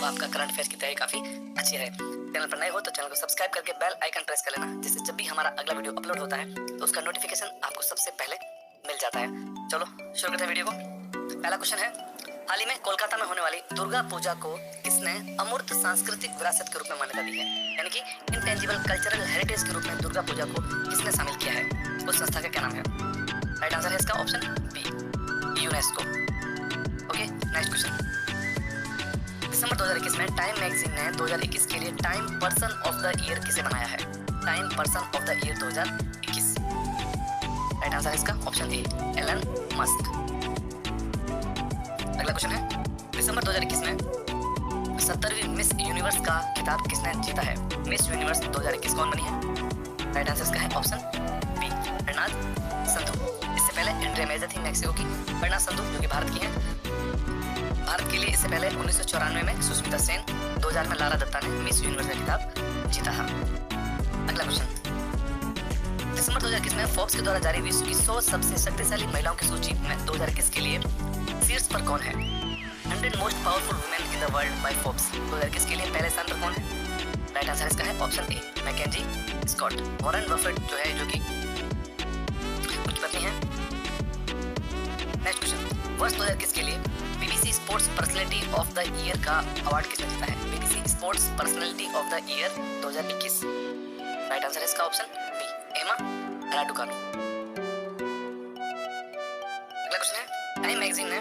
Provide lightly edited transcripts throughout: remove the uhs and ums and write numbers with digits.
आपका current affairs की तैयारी काफी अच्छी है। चैनल पर नए हो तो चैनल को सब्सक्राइब करके बेल आइकन प्रेस कर लेना, जिससे जब भी हमारा अगला वीडियो अपलोड होता है तो उसका नोटिफिकेशन आपको सबसे पहले मिल जाता है। चलो शुरू करते हैं वीडियो को। पहला क्वेश्चन है, हाल ही में कोलकाता में होने वाली दुर्गा पूजा को किसने अमूर्त सांस्कृतिक विरासत के रूप में मान्यता दी है? यानी कि इनटेंजिबल कल्चरल हेरिटेज के रूप में दुर्गा पूजा को किसने शामिल किया है? उस संस्था का क्या नाम है? राइट आंसर है इसका option B, UNESCO. Okay, next question. दिसंबर 2021 में टाइम मैगजीन ने 2021 के लिए Time person of the year किसे बनाया है? Time person of the year 2021। Right answer है इसका ऑप्शन ए, एलन मस्क। अगला क्वेश्चन है, दिसंबर 2021 में 70वीं मिस यूनिवर्स का खिताब किसने जीता है? मिस यूनिवर्स 2021 कौन बनी है? राइट आंसर इसका है ऑप्शन बी, बर्नार्ड संधू। इससे पहले एंड्रिया मेजर थी मैक्सिको की, बर्नार्ड संधू जो कि भारत की हैं। भारत के लिए इससे पहले 1994 में सुष्मिता सेन, 2000 में लारा दत्ता ने मिस यूनिवर्स का खिताब जीता था। अगला क्वेश्चन, दिसंबर 2021 में फोर्ब्स के द्वारा जारी विश्व की 100 सबसे शक्तिशाली महिलाओं की सूची में 2021 के लिए शीर्ष पर कौन है? 100 most powerful women in the world by Forbes 2021 के लिए पहले स्थान पर कौन है? राइट आंसर इसका है option A, MacKenzie Scott. Warren Buffett जो है, जो कि उनकी पत्नी है। नेक्स्ट क्वेश्चन, वर्ष 2021 के लिए BBC sports personality of the year का अवार्ड किसने जीता है? BBC sports personality of the year 2021। Right answer है इसका ऑप्शन बी, एमा राडुकानु। अगला क्वेश्चन है, टाइम मैगजीन ने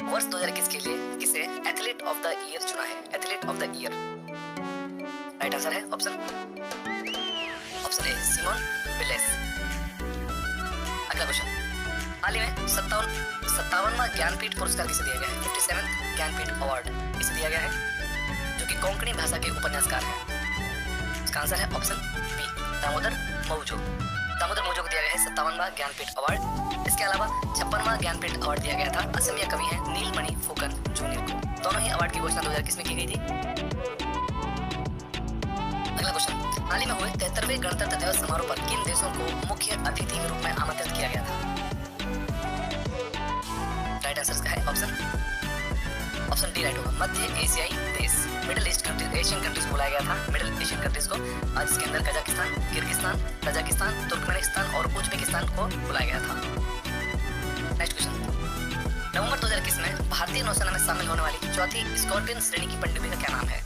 वर्ष 2021 के लिए किसे एथलीट ऑफ द ईयर चुना है? Athlete of the year. Right answer है ऑप्शन ए, सिमोन बिलेस। अगला क्वेश्चन, हाल ही में 57वां ज्ञानपीठ पुरस्कार किसे दिया गया है? 57th ज्ञानपीठ अवार्ड किसे दिया गया है, जो कि कोंकणी भाषा के उपन्यासकार हैं? इसका आंसर है ऑप्शन बी, दामोदर मौजो। दामोदर मौजो को दिया गया है 57वां ज्ञानपीठ अवार्ड। इसके अलावा 56वां ज्ञानपीठ अवार्ड दिया गया था असमिया कवि हैं नीलमणि फुकन जूनियर को। दोनों ही अवार्ड की घोषणा 2021 में की गई थी। अगला क्वेश्चन, हाल ही में हुए 73वें गणतंत्र दिवस समारोह पर किन देशों को मुख्य अतिथि के रूप में आमंत्रित किया गया था? राइट आंसर का है ऑप्शन डी राइट होगा, मध्य एशियाई देश, middle east countries, Asian countries को बुलाया गया था, मिडिल एशियन कंट्रीज को। आज इसके अंदर कजाकिस्तान, किर्गिस्तान, तजाकिस्तान, तुर्कमेनिस्तान और उज्बेकिस्तान को बुलाया गया था। नेक्स्ट क्वेश्चन, नवंबर 2021 में भारतीय नौसेना में शामिल होने वाली चौथी स्कॉर्पियन श्रेणी की पनडुब्बी का क्या नाम है?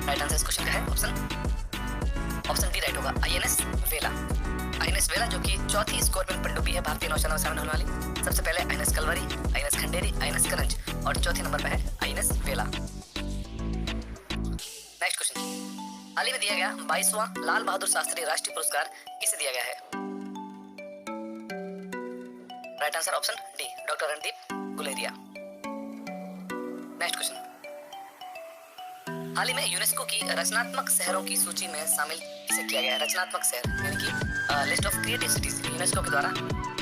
राइट आंसर इस क्वेश्चन का है ऑप्शन डी राइट होगा, आईएनएस वेला। आईएनएस वेला जो कि चौथी स्कॉर्पियन पनडुब्बी है भारतीय नौसेना में शामिल होने वाली। सबसे पहले INS Kalvari, INS Khanderi, INS Karanj और चौथे नंबर पर है आईएनएस वेला। नेक्स्ट क्वेश्चन, हाल ही में दिया गया 22वां लाल बहादुर शास्त्री राष्ट्रीय पुरस्कार किसे दिया गया है? Right answer option D, doctor Randeep Guleria. Next question, हाल ही में यूनेस्को की रचनात्मक शहरों की सूची में शामिल किसे किया गया है? रचनात्मक शहर यानी कि list of creative cities UNESCO के द्वारा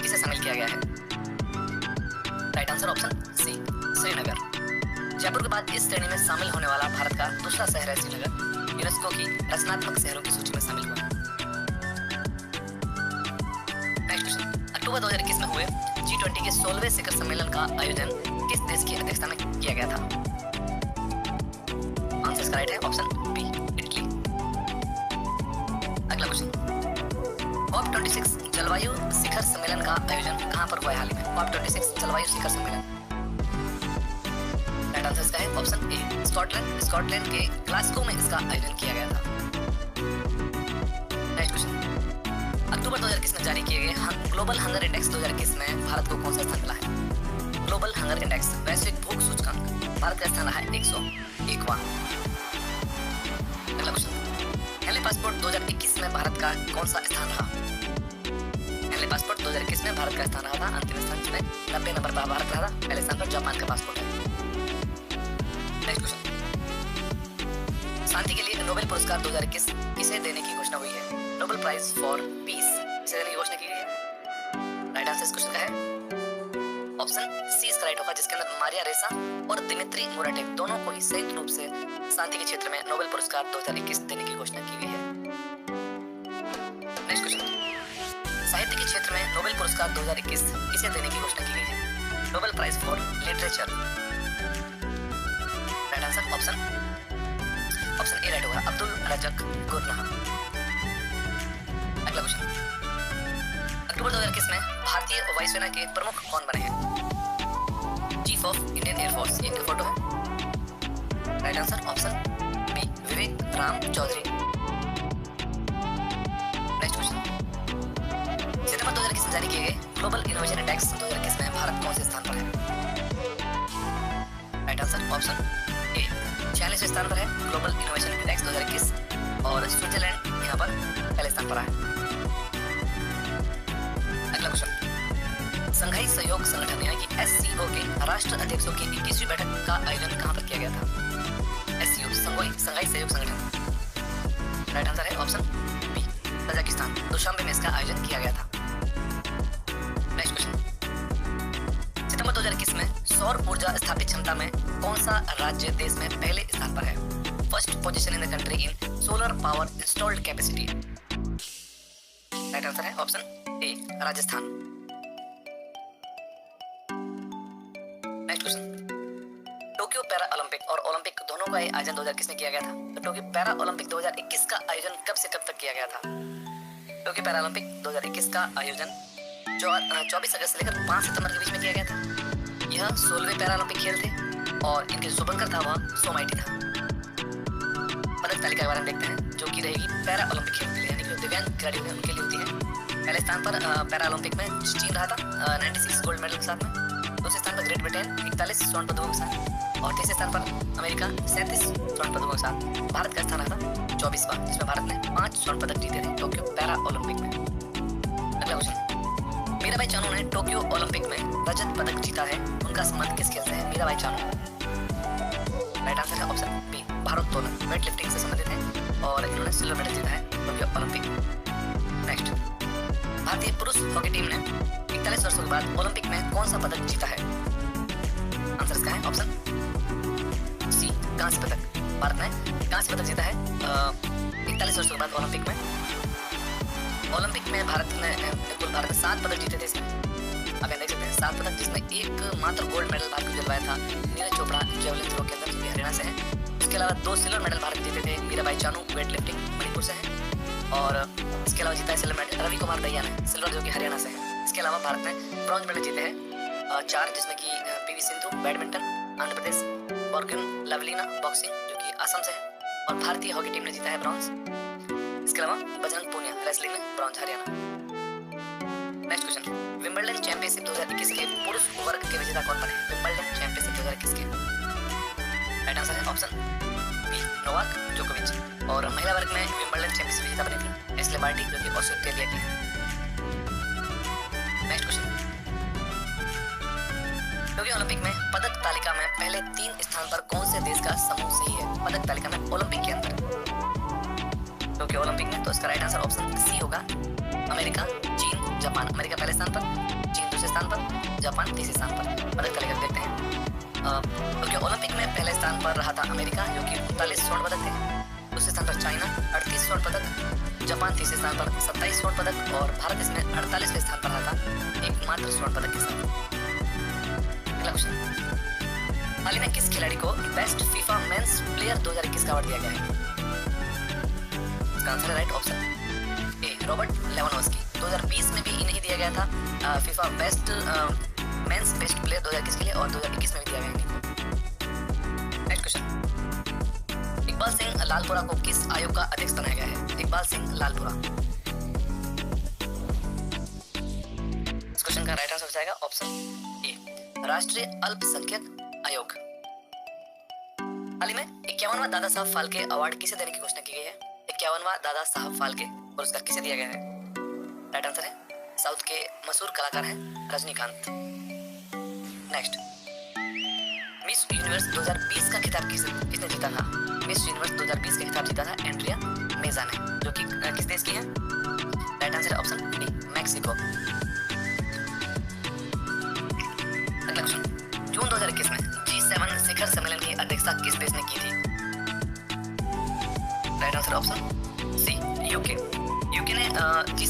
किसे शामिल किया गया है? Right answer option C, Srinagar. Jaipur के बाद इस श्रेणी में शामिल होने वाला भारत का दूसरा शहर है श्रीनगर। यूनेस्को की रचनात्मक शहरों की सूची में शामिल हुआ। नेक्स्ट क्वेश्चन, अक्टूबर 2021 में हुए G20 के 16वें शिखर सम्मेलन का आयोजन किस देश की अध्यक्षता में किया गया था? आंसर इसका राइट है ऑप्शन बी, इटली। अगला क्वेश्चन, COP26 जलवायु शिखर सम्मेलन का आयोजन कहां पर हुआ है हाल ही में? COP26 जलवायु शिखर सम्मेलन। राइट आंसर इसका है ऑप्शन ए, स्कॉटलैंड के ग्लासगो में इसका आयोजन किया गया था। नेक्स्ट क्वेश्चन, अक्टूबर 2021 में जारी किए गए ग्लोबल हंगर इंडेक्स 2021 में भारत को कौन सा स्थान मिला है? ग्लोबल हंगर इंडेक्स वैश्विक भूख सूचकांक, भारत का स्थान रहा है 101वां। अगला क्वेश्चन, हेनले पासपोर्ट 2021 में भारत का कौन सा स्थान रहा? हेनले पासपोर्ट 2021 में भारत का स्थान रहा था अंतिम स्थान में 90 नंबर पर भारत रहा था। पहले स्थान पर जापान का पासपोर्ट है। नेक्स्ट क्वेश्चन, शांति के लिए नोबेल पुरस्कार 2021 किसे देने की घोषणा हुई है? नोबेल प्राइज फॉर पीस किसे देने की घोषणा की गई है? राइट आंसर इस क्वेश्चन का है ऑप्शन सी इसका राइट होगा, जिसके अंदर मारिया रेसा और दिमित्री मुराटेव दोनों को ही संयुक्त रूप से शांति के क्षेत्र में नोबेल पुरस्कार 2021 देने की घोषणा की गई है। नेक्स्ट क्वेश्चन, साहित्य के क्षेत्र में नोबेल पुरस्कार 2021 किसे देने की घोषणा की गई है? Nobel prize for literature. Option A right होगा, अब्दुल रज़ाक गुरनाह। अगला क्वेश्चन, अक्टूबर 2021 में भारतीय वायुसेना के प्रमुख कौन बने हैं? चीफ ऑफ इंडियन एयरफोर्स, ये फोटो है। राइट आंसर ऑप्शन बी विवेक राम चौधरी। नेक्स्ट क्वेश्चन, सितंबर 2021 में जारी किए गए ग्लोबल इनोवेशन इंडेक्स 2021 में भारत कौन से स्थान पर है? राइट आंसर ऑप्शन ए 46वें स्थान पर है ग्लोबल इनोवेशन इंडेक्स 2021 और स्विट्जरलैंड यहाँ पर पहले स्थान पर है। अगला क्वेश्चन, संघाई सहयोग संगठन यानी कि एससीओ के राष्ट्र अध्यक्षों की 21वीं बैठक का आयोजन कहां पर किया गया था? एससीओ संघाई सहयोग संगठन। राइट आंसर है ऑप्शन बी तजाकिस्तान, दुशांबे में इसका आयोजन किया गया था। नेक्स्ट क्वेश्चन, सितंबर 2021 में सौर ऊर्जा स्थापित क्षमता में कौन सा राज्य देश में पहले स्थान पर है? First position in the country in solar power installed capacity. Right answer है option A Rajasthan. Next question, Tokyo para Olympic और ओलंपिक दोनों का आयोजन 2021 में किया गया था। तो टोक्यो पैरा ओलंपिक 2021 का आयोजन कब से कब तक किया गया था? टोक्यो पैरा ओलंपिक 2021 का आयोजन 24 अगस्त से लेकर 5 सितंबर के बीच में किया गया था। यह 16वें पैरा ओलंपिक खेल थे और इनके शुभंकर था वह सोमाइटी था। पदक तालिका के बारे में देखते हैं जो कि रहेगी पैरा ओलंपिक खेल के लिए, यानी कि दिव्यांग खिलाड़ी हैं उनके लिए होती है। पहले स्थान पर पैरा ओलंपिक में चीन रहा था 96 गोल्ड मेडल के साथ में। दूसरे स्थान पर ग्रेट ब्रिटेन 41 स्वर्ण पदकों के साथ और तीसरे स्थान पर अमेरिका 37 स्वर्ण पदकों के साथ। भारत का स्थान रहा था 24वां, जिसमें भारत ने 5 स्वर्ण पदक जीते थे टोक्यो पैरा ओलंपिक में। अगला क्वेश्चन, मीराबाई चानू ने टोक्यो ओलंपिक में रजत पदक जीता है, उनका संबंध किस खेल से है? मीराबाई चानू। राइट आंसर है ऑप्शन बी भारोत्तोलन, वेट लिफ्टिंग से संबंधित है और इन्होंने सिल्वर मेडल जीता है टोक्यो ओलंपिक। नेक्स्ट, भारतीय पुरुष हॉकी टीम ने 41 वर्षों के बाद ओलंपिक में कौन सा पदक जीता है? आंसर इसका है ऑप्शन सी कांस्य पदक। भारत ने कांस्य पदक जीता है 41 वर्षों के बाद ओलंपिक में। ओलंपिक में भारत ने 7 पदक जीते थे इसमें। आप देख सकते हैं 7 पदक, जिसमें एक मात्र गोल्ड मेडल भारत को दिलवाया था नीरज चोपड़ा जेवलिन थ्रो के अंदर, जो कि हरियाणा से है। इसके अलावा 2 सिल्वर मेडल भारत जीते थे, मीराबाई चानू वेट लिफ्टिंग मणिपुर से है और इसके अलावा जीता है सिल्वर मेडल रवि कुमार दहिया ने सिल्वर, जो कि हरियाणा से है। इसके अलावा भारत ने ब्रॉन्ज मेडल जीते हैं 4, जिसमें कि PV Sindhu badminton, Andhra Pradesh, बॉर्गन Lovlina boxing जो कि असम से है और भारतीय हॉकी टीम ने जीता है ब्रॉन्ज। इसके अलावा बजरंग पूनिया रेसलिंग में bronze Haryana. Next question, Wimbledon championship 2021 के पुरुष वर्ग के विजेता कौन बने? विंबलडन चैंपियनशिप 2021 के राइट आंसर है ऑप्शन बी नोवाक जोकोविच और महिला वर्ग में विंबलडन चैंपियनशिप विजेता बनी थी एश्ले बार्टी, जो कि ऑस्ट्रेलिया की है। नेक्स्ट क्वेश्चन, टोक्यो ओलंपिक में पदक तालिका में पहले 3 स्थान पर कौन से देश का समूह सही है? पदक तालिका में ओलंपिक के अंदर टोक्यो ओलंपिक में, तो इसका राइट आंसर ऑप्शन सी होगा अमेरिका, चीन, जापान। अमेरिका पहले स्थान पर, चीन दूसरे स्थान पर, जापान तीसरे स्थान पर। पदक तालिका देखते हैं। टोक्यो ओलंपिक में पहले स्थान पर रहा था अमेरिका, जो कि 39 स्वर्ण पदक थे। दूसरे स्थान पर चाइना 38 स्वर्ण पदक, जापान तीसरे स्थान पर 27 स्वर्ण पदक और भारत इसमें 48वें स्थान पर रहा था एकमात्र स्वर्ण पदक के साथ। अगला क्वेश्चन, हाल ही में किस खिलाड़ी को बेस्ट फीफा मेंस प्लेयर 2021 का अवार्ड दिया गया है? इसका आंसर है राइट ऑप्शन ए रॉबर्ट लेवानडोव्स्की। 2020 में भी इन्हें दिया गया था FIFA best mains best player 2021 के लिए और 2021 में भी दिया गया है। नेक्स्ट क्वेश्चन, इकबाल सिंह लालपुरा को किस आयोग का अध्यक्ष बनाया गया है? इकबाल सिंह लालपुरा। इस क्वेश्चन का राइट आंसर हो जाएगा ऑप्शन ए राष्ट्रीय अल्पसंख्यक आयोग। हाल ही में 51वां दादा साहब फाल्के अवार्ड किसे देने की घोषणा की गई है? 51वां दादा साहब फाल्के पुरस्कार किसे दिया गया है? राइट आंसर है साउथ के मशहूर कलाकार हैं रजनीकांत। नेक्स्ट, मिस यूनिवर्स 2020 का खिताब किसने जीता था? मिस यूनिवर्स 2020 का खिताब जीता था एंड्रिया मेजा ने, जो कि किस देश की है? राइट आंसर है ऑप्शन डी मैक्सिको। अगला क्वेश्चन, जून 2021 में G7 शिखर सम्मेलन की अध्यक्षता किस देश ने की थी? Right answer option C UK. UK ने G7